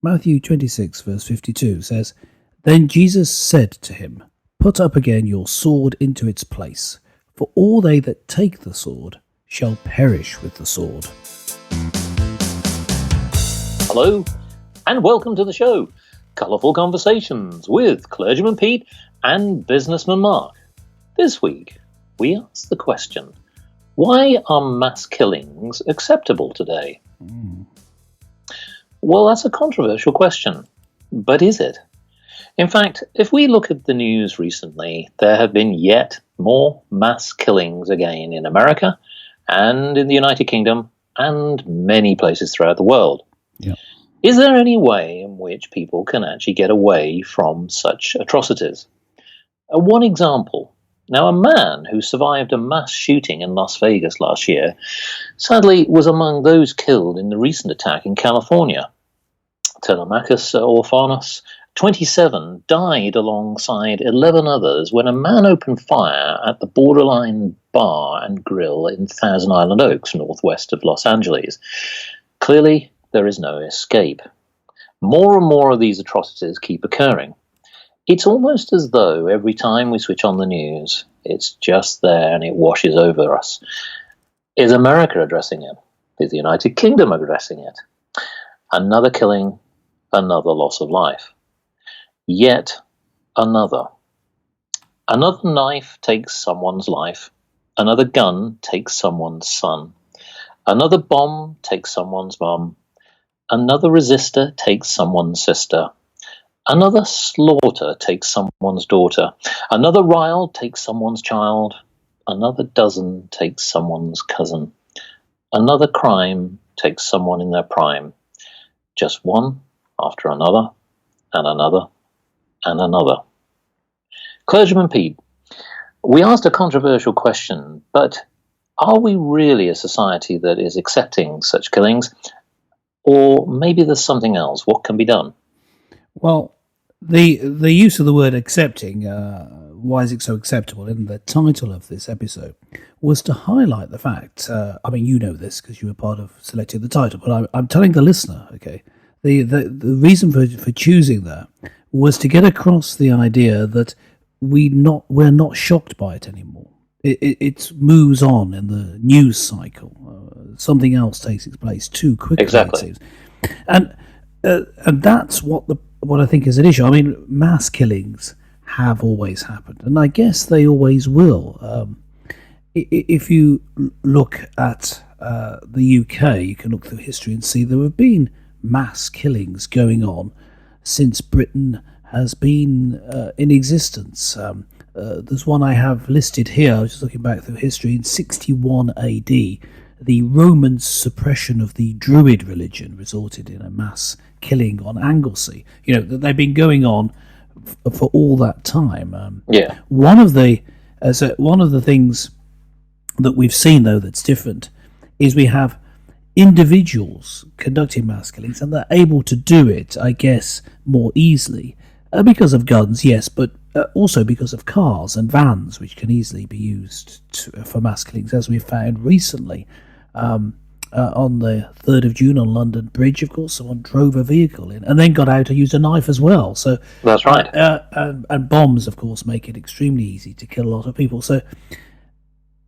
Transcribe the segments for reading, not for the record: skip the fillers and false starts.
Matthew 26, verse 52 says, Then Jesus said to him, Put up again your sword into its place, for all they that take the sword shall perish with the sword. Hello, and welcome to the show, Colourful Conversations with Clergyman Pete and Businessman Mark. This week, we ask the question, why are mass killings acceptable today? Well, that's a controversial question, but is it? In fact, if we look at the news recently, there have been yet more mass killings again in America and in the United Kingdom and many places throughout the world. Yeah. Is there any way in which people can actually get away from such atrocities? One example. Now, a man who survived a mass shooting in Las Vegas last year, sadly was among those killed in the recent attack in California. Telemachus Orphanos, 27, died alongside 11 others when a man opened fire at the Borderline Bar and Grill in Thousand Island Oaks, northwest of Los Angeles. Clearly, there is no escape. More and more of these atrocities keep occurring. It's almost as though every time we switch on the news, it's just there and it washes over us. Is America addressing it? Is the United Kingdom addressing it? Another killing, another loss of life. Yet another. Another knife takes someone's life. Another gun takes someone's son. Another bomb takes someone's mum. Another resistor takes someone's sister. Another slaughter takes someone's daughter. Another rile takes someone's child. Another dozen takes someone's cousin. Another crime takes someone in their prime. Just one after another, and another, and another. Clergyman Pete, we asked a controversial question, but are we really a society that is accepting such killings? Or maybe there's something else. What can be done? Well, the use of the word accepting, why is it so acceptable, in the title of this episode, was to highlight the fact, I mean, you know this because you were part of selecting the title, but I'm telling the listener, okay, the reason for choosing that was to get across the idea that we're not shocked by it anymore. It moves on in the news cycle. Something else takes its place too quickly. Exactly. It seems. And that's what I think is an issue. I mean, mass killings have always happened, and I guess they always will. If you look at the UK, you can look through history and see there have been mass killings going on since Britain has been in existence. There's one I have listed here. I was just looking back through history. In 61 AD, the Roman suppression of the Druid religion resulted in a mass killing on Anglesey. You know, they've been going on for all that time. Yeah. One of the things that we've seen, though, that's different is we have individuals conducting mass killings, and they're able to do it, I guess, more easily because of guns, yes, but also because of cars and vans, which can easily be used for mass killings, as we've found recently. On the 3rd of June on London Bridge, of course, someone drove a vehicle in and then got out and used a knife as well. So that's right. And bombs, of course, make it extremely easy to kill a lot of people. So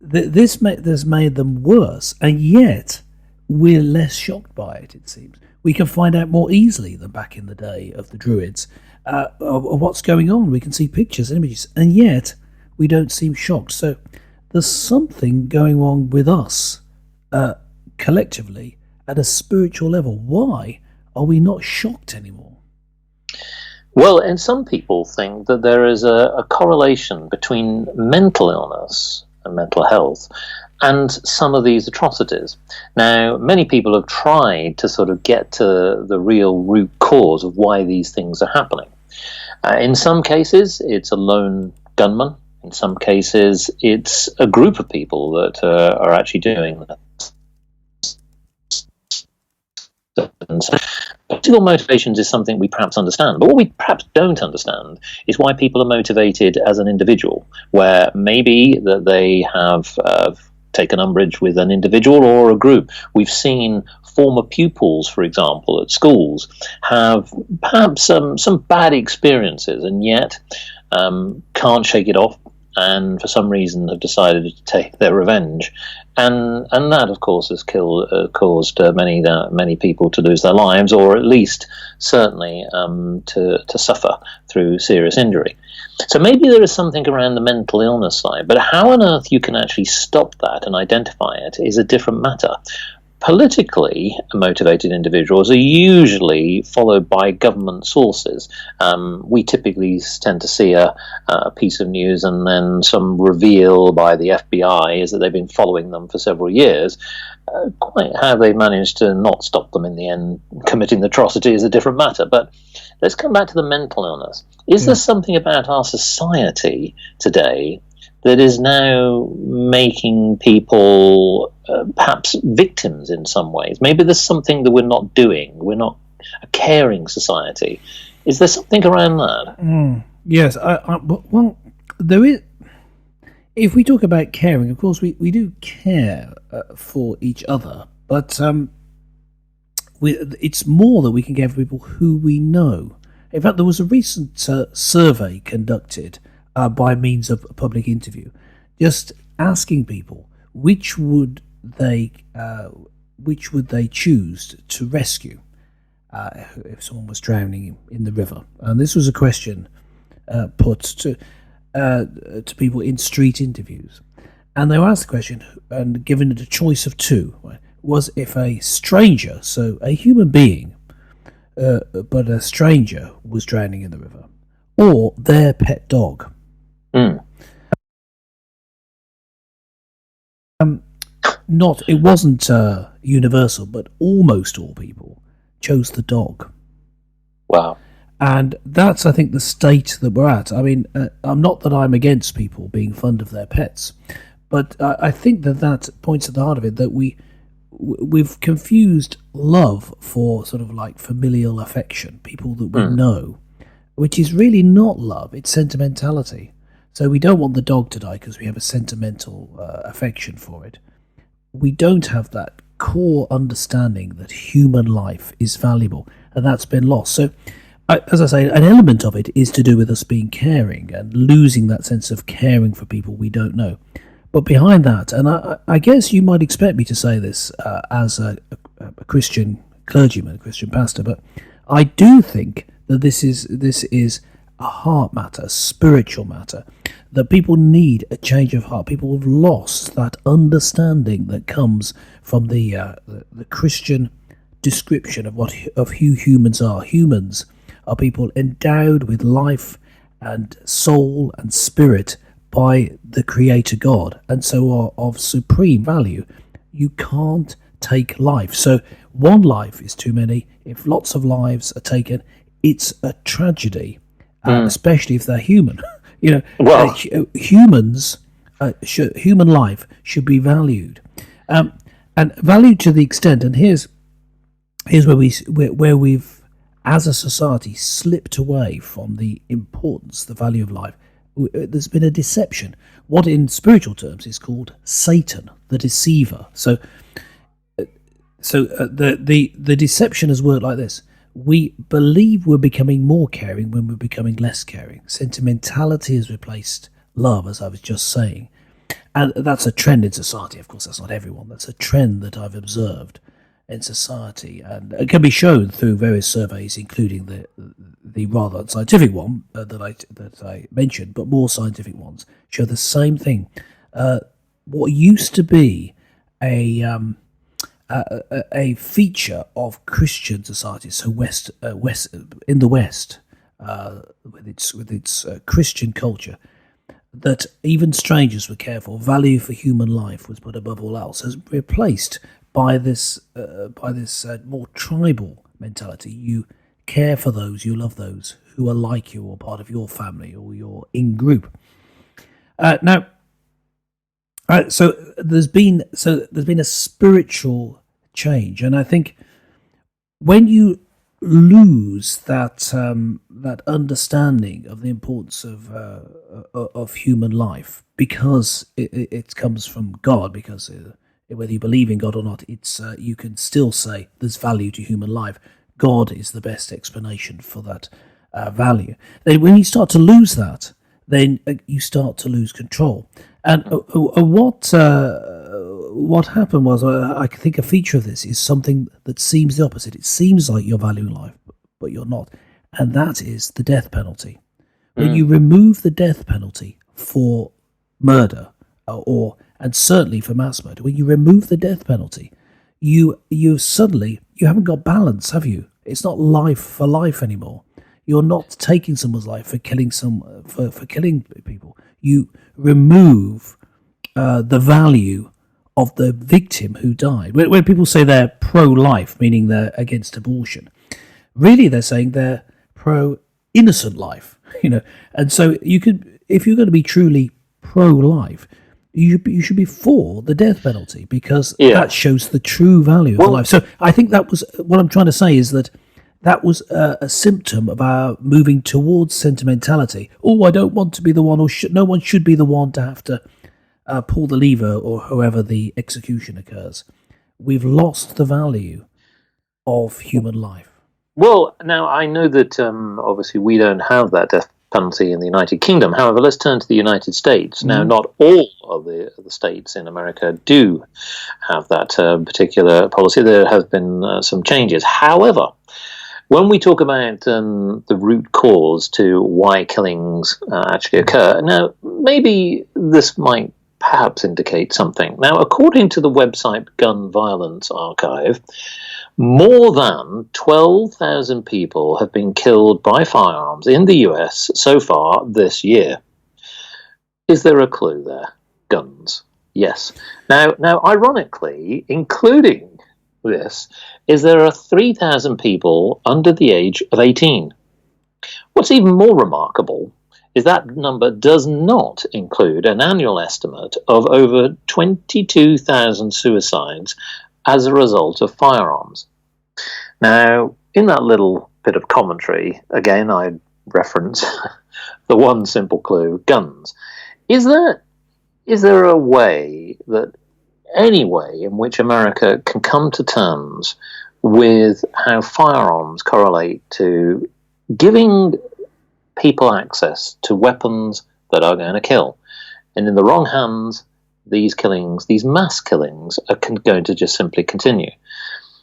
this has made them worse, and yet we're less shocked by it, it seems. We can find out more easily than back in the day of the Druids of what's going on. We can see pictures and images, and yet we don't seem shocked. So there's something going on with us collectively at a spiritual level. Why are we not shocked anymore? Well, and some people think that there is a correlation between mental illness and mental health and some of these atrocities. Now, many people have tried to sort of get to the real root cause of why these things are happening. In some cases, it's a lone gunman. In some cases, it's a group of people that are actually doing that. Political motivations is something we perhaps understand, but what we perhaps don't understand is why people are motivated as an individual, where maybe that they have taken umbrage with an individual or a group. We've seen former pupils, for example, at schools, have perhaps some bad experiences, and yet can't shake it off, and for some reason have decided to take their revenge, and that, of course, has caused many people to lose their lives, or at least certainly to suffer through serious injury. So maybe there is something around the mental illness side, but how on earth you can actually stop that and identify it is a different matter. Politically motivated individuals are usually followed by government sources. We typically tend to see a piece of news and then some reveal by the FBI is that they've been following them for several years. Quite how they managed to not stop them in the end committing the atrocity is a different matter. But let's come back to the mental illness. Is there something about our society today that is now making people perhaps victims in some ways? Maybe there's something that we're not doing. We're not a caring society. Is there something around that? Yes. Well, there is. If we talk about caring, of course, we do care for each other, but it's more that we can care for people who we know. In fact, there was a recent survey conducted by means of a public interview, just asking people which would they choose to rescue if someone was drowning in the river. And this was a question put to people in street interviews, and they were asked the question and given it a choice of two: was if a stranger, so a human being, but a stranger was drowning in the river, or their pet dog. It wasn't universal, but almost all people chose the dog. Wow. And that's, I think, the state that we're at. I mean, I'm not that I'm against people being fond of their pets, but I think that points at the heart of it, that we've confused love for sort of like familial affection, people that we know, which is really not love, it's sentimentality. So we don't want the dog to die because we have a sentimental affection for it. We don't have that core understanding that human life is valuable, and that's been lost. So, as I say, an element of it is to do with us being caring and losing that sense of caring for people we don't know. But behind that, and I guess you might expect me to say this as a Christian clergyman, a Christian pastor, but I do think that this is a heart matter, a spiritual matter, that people need a change of heart. People have lost that understanding that comes from the Christian description of who humans are. Humans are people endowed with life and soul and spirit by the Creator God, and so are of supreme value. You can't take life. So one life is too many. If lots of lives are taken, it's a tragedy, especially if they're human. Humans, human life should be valued, and valued to the extent. And here's where we've, as a society, slipped away from the importance, the value of life. There's been a deception, what in spiritual terms is called Satan, the deceiver. So the deception has worked like this. We believe we're becoming more caring when we're becoming less caring. Sentimentality has replaced love, as I was just saying. And that's a trend in society. Of course, that's not everyone. That's a trend that I've observed in society. And it can be shown through various surveys, including the rather unscientific one that I mentioned, but more scientific ones show the same thing. What used to be a feature of Christian society, so West in the West, with its Christian culture, that even strangers were cared for, value for human life was put above all else, has replaced by this more tribal mentality. You care for those, you love those who are like you or part of your family or your in group. So there's been a spiritual change, and I think when you lose that understanding of the importance of human life, because it comes from God, because whether you believe in God or not, it's you can still say there's value to human life. God is the best explanation for that value. Then when you start to lose that, then you start to lose control. And what happened was, I think a feature of this is something that seems the opposite. It seems like you're valuing life, but you're not. And that is the death penalty. When you remove the death penalty for murder, and certainly for mass murder, when you remove the death penalty, you suddenly, you haven't got balance, have you? It's not life for life anymore. You're not taking someone's life for killing for killing people. You remove the value of the victim who died. When people say they're pro-life, meaning they're against abortion, really they're saying they're pro-innocent life. And so you could, if you're going to be truly pro-life, you should be for the death penalty, because that shows the true value of life. So I think that was what I'm trying to say, is that was a symptom of our moving towards sentimentality. Oh, I don't want to be the one, or no one should be the one to have to pull the lever, or however the execution occurs. We've lost the value of human life. Well, now I know that obviously we don't have that death penalty in the United Kingdom. However, let's turn to the United States. Now, not all of the states in America do have that particular policy. There have been some changes. However, when we talk about the root cause to why killings actually occur, now, maybe this might perhaps indicate something. Now, according to the website Gun Violence Archive, more than 12,000 people have been killed by firearms in the US so far this year. Is there a clue there? Guns. Yes. Now, ironically, including this, is there are 3,000 people under the age of 18. What's even more remarkable is that number does not include an annual estimate of over 22,000 suicides as a result of firearms. Now, in that little bit of commentary, again, I reference the one simple clue: guns. Is there a way, that any way in which America can come to terms with how firearms correlate to giving people access to weapons that are going to kill? And in the wrong hands, these killings, these mass killings, are going to just simply continue.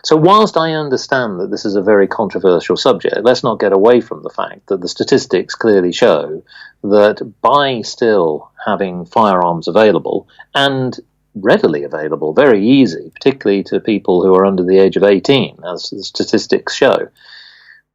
So whilst I understand that this is a very controversial subject, let's not get away from the fact that the statistics clearly show that by still having firearms available, and readily available, very easy, particularly to people who are under the age of 18, as the statistics show,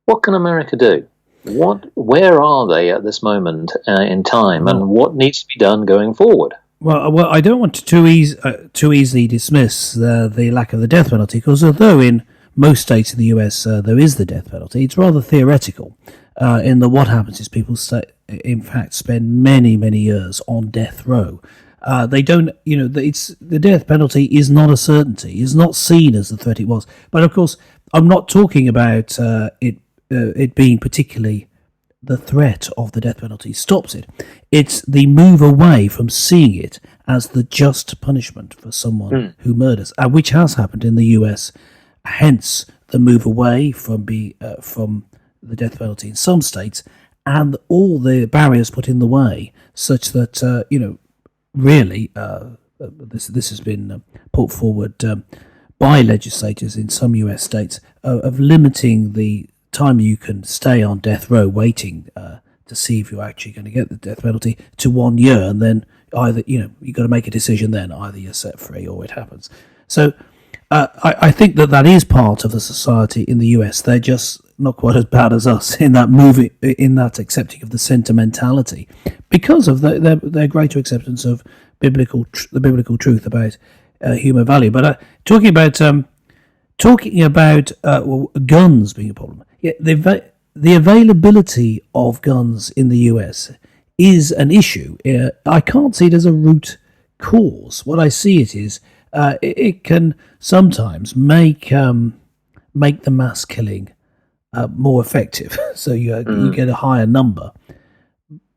what can America do? Where are they at this moment in time, and what needs to be done going forward? Well, I don't want to too easily dismiss the lack of the death penalty, because although in most states in the US there is the death penalty, it's rather theoretical. In that what happens is people in fact spend many, many years on death row. They don't, the death penalty is not a certainty, is not seen as the threat it was. But of course, I'm not talking about it being particularly the threat of the death penalty stops it. It's the move away from seeing it as the just punishment for someone who murders, which has happened in the US. Hence, the move away from the death penalty in some states, and all the barriers put in the way, such that really, this has been put forward by legislators in some US states of limiting the time you can stay on death row waiting to see if you're actually going to get the death penalty to 1 year, and then either you've got to make a decision. Then either you're set free or it happens. So I think that is part of the society in the US. They're just not quite as bad as us in that movie, in that accepting of the sentimentality, because of their greater acceptance of the biblical truth about human value. But talking about guns being a problem. Yeah, the availability of guns in the US is an issue. I can't see it as a root cause. What I see it is, it can sometimes make the mass killing more effective. So you get a higher number.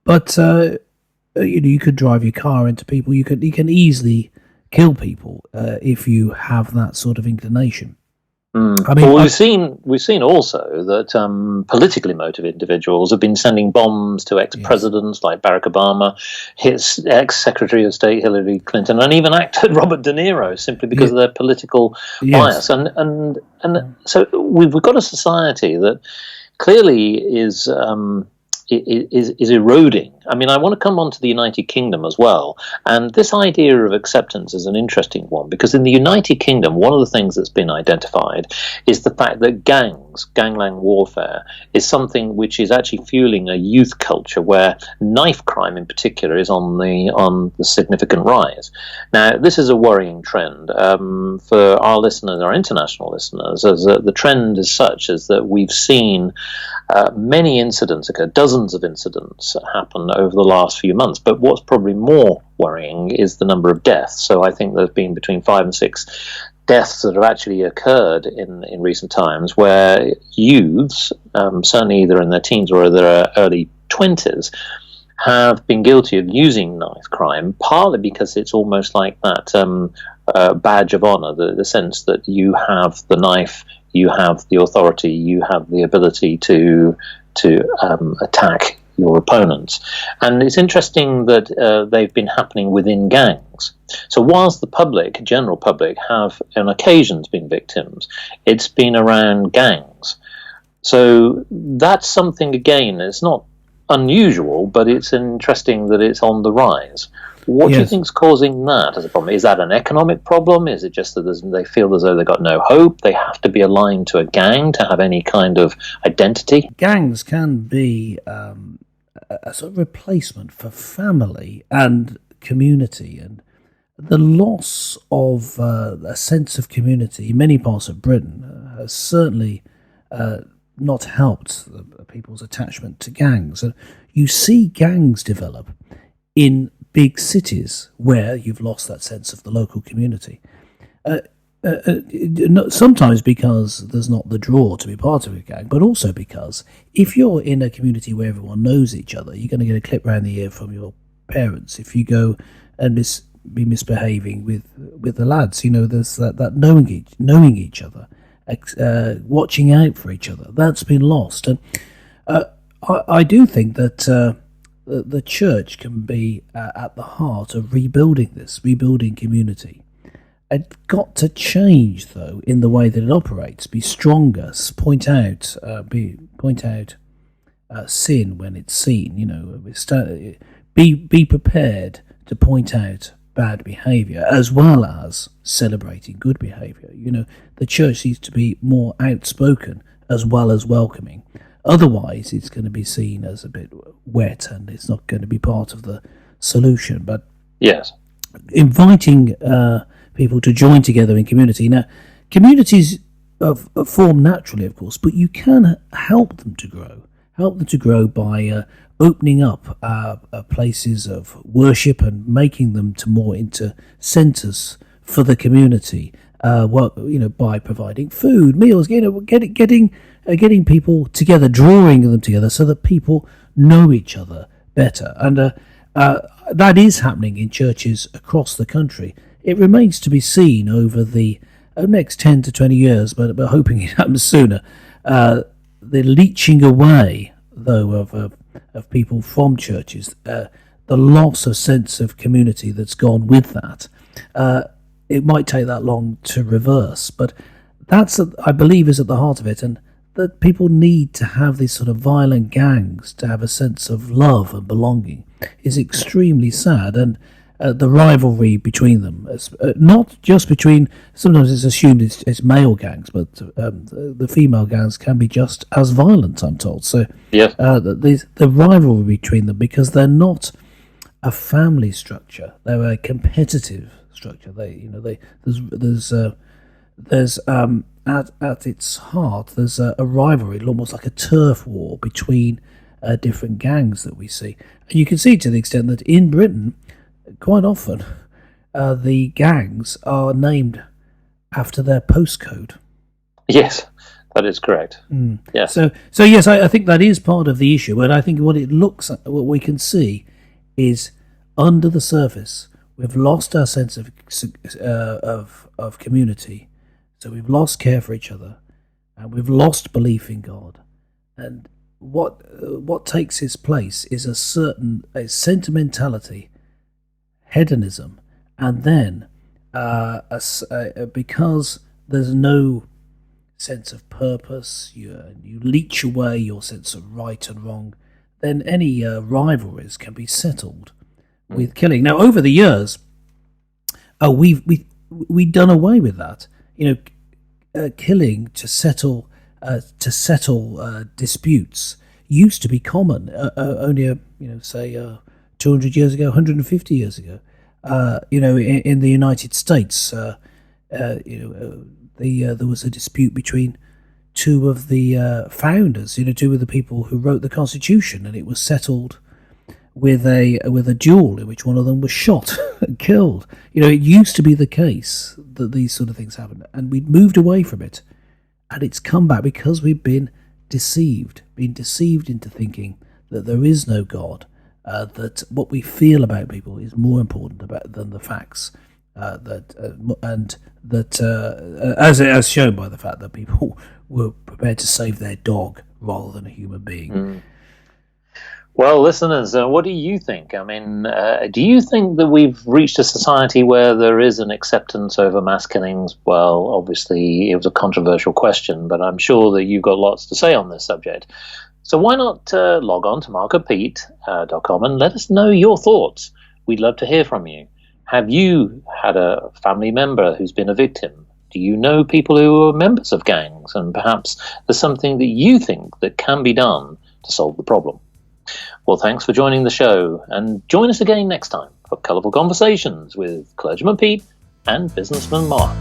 But you could drive your car into people. You can easily kill people if you have that sort of inclination. Mm. I mean, Well, we've seen also that politically motivated individuals have been sending bombs to ex-presidents like Barack Obama, his ex-Secretary of State Hillary Clinton, and even actor Robert De Niro, simply because of their political bias. And so we've got a society that clearly is eroding. I mean, I want to come on to the United Kingdom as well. And this idea of acceptance is an interesting one, because in the United Kingdom, one of the things that's been identified is the fact that gangland warfare, is something which is actually fueling a youth culture where knife crime in particular is on the significant rise. Now, this is a worrying trend. For our listeners, our international listeners, as the trend is such as that we've seen many incidents occur, dozens of incidents happen over the last few months. But what's probably more worrying is the number of deaths. So I think there's been between 5 and 6 deaths that have actually occurred in recent times where youths, certainly either in their teens or their early 20s, have been guilty of using knife crime, partly because it's almost like that badge of honor, the sense that you have the knife, you have the authority, you have the ability to attack your opponents. And it's interesting that they've been happening within gangs. So whilst the general public, have on occasions been victims, it's been around gangs. So that's something, again, it's not unusual, but it's interesting that it's on the rise. What do you think is causing that as a problem? Is that an economic problem? Is it just that they feel as though they've got no hope? They have to be aligned to a gang to have any kind of identity? Gangs can be a sort of replacement for family and community, and the loss of a sense of community in many parts of Britain has certainly not helped people's attachment to gangs. And you see gangs develop in big cities where you've lost that sense of the local community. Sometimes because there's not the draw to be part of a gang, but also because if you're in a community where everyone knows each other, you're going to get a clip round the ear from your parents if you go and be misbehaving with the lads. There's that knowing each other, watching out for each other. That's been lost, and I do think that the church can be at the heart of rebuilding community. It's got to change, though, in the way that it operates. Be stronger. Point out sin when it's seen. Be prepared to point out bad behaviour as well as celebrating good behaviour. The church needs to be more outspoken as well as welcoming. Otherwise, it's going to be seen as a bit wet, and it's not going to be part of the solution. But yes, inviting people to join together in community. Now, communities form naturally, of course, but you can help them to grow. Help them to grow by opening up places of worship and making them more into centres for the community. By providing food, meals, getting people together, drawing them together so that people know each other better. And that is happening in churches across the country. It remains to be seen over the next 10 to 20 years, but hoping it happens sooner. The leeching away, though, of people from churches, the loss of sense of community that's gone with that. It might take that long to reverse, but that's, I believe, is at the heart of it, and that people need to have these sort of violent gangs to have a sense of love and belonging is extremely sad. And the rivalry between them, not just between, sometimes it's assumed it's male gangs, but the female gangs can be just as violent, I'm told. So the rivalry between them, because they're not a family structure, they're a competitive structure. There's at its heart, there's a rivalry, almost like a turf war between different gangs that we see. And you can see to the extent that in Britain, quite often, the gangs are named after their postcode. Yes, that is correct. Yes. So yes, I think that is part of the issue. But I think what we can see is under the surface, We've lost our sense of community, so we've lost care for each other, and we've lost belief in God. And what takes its place is a sentimentality, hedonism, and then because there's no sense of purpose, you leech away your sense of right and wrong, then any rivalries can be settled with killing. Now, over the years, we've done away with that. Killing to settle disputes used to be common. Only, say 200 years ago, 150 years ago. In the United States, there was a dispute between two of the founders, two of the people who wrote the Constitution, and it was settled with a duel in which one of them was shot and killed. It used to be the case that these sort of things happened, and we'd moved away from it, and it's come back because we've been deceived into thinking that there is no God, that what we feel about people is more important than the facts, as shown by the fact that people were prepared to save their dog rather than a human being. Well, listeners, what do you think? I mean, do you think that we've reached a society where there is an acceptance over mass killings? Well, obviously, it was a controversial question, but I'm sure that you've got lots to say on this subject. So why not log on to markandpete.com and let us know your thoughts. We'd love to hear from you. Have you had a family member who's been a victim? Do you know people who are members of gangs? And perhaps there's something that you think that can be done to solve the problem. Well, thanks for joining the show, and join us again next time for colourful conversations with Clergyman Pete and Businessman Mark.